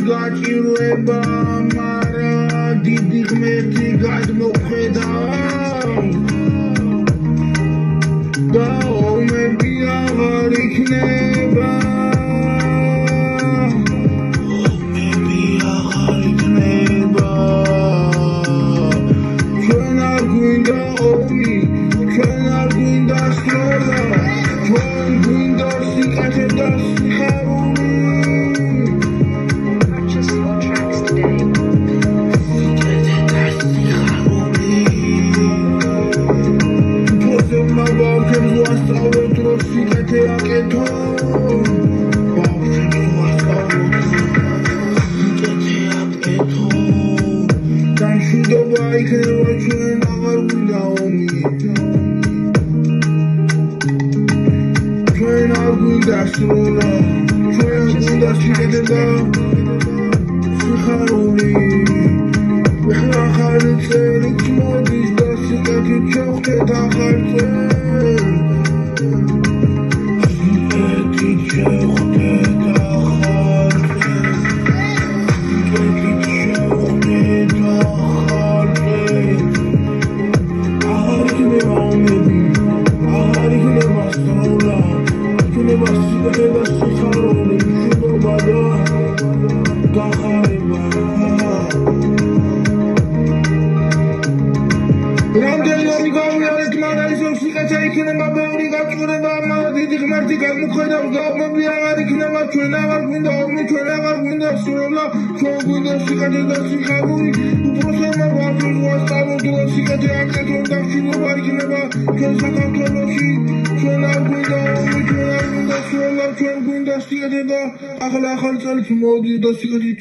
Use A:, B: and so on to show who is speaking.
A: გაჭირვება მარა დიდი ღმერთი გადმოხედა და ომები აღარ იქნება ჩვენ არ გვინდა ომი ჩვენ არ გვინდა სროლა ჩვენ გვინდა სიკეთე და სიხარული Danşudova ikneva ჩვენ აღარ გვინდა ომი ჩვენ არ გვინდა სროლა ჩვენ გვინდა სიკეთე და სიხარული ეხლა ახალი წელიც მოდის და სიკეთით შევხვდეთ ახალ წელს სიკეთით შევხვდეთ ახალ წელს სიკეთით შევხვდეთ ახალ წელს აღარ იქნება ომები აღარ იქნება სროლა იქნება სიკეთე და სიხარული მშვიდობა და გახარება რამდენი გავიარეთ მაგრამ ისევ სიკეთე იქნება ბევრი გაჭირვება მაგრამ დიდი ღმერთი გადმოხედავს და ომები აღარ იქნება ჩვენ აღარ გვინდა ომი ჩვენ აღარ გვინდა სროლა ჩვენ გვინდა სიკეთე და სიხარული უბრალოდ გვაქვს ვასწავლოთ რომ სიკეთე აკეთონ და მშვიდობა იქნება ჩვენ საქართველოში ჩვენ არ გვინდა ომი ჩვენ არ გვინდა სროლა ჩვენ გვინდა სიკეთე და ახლა ახალი წელიც მოდის და სიკეთით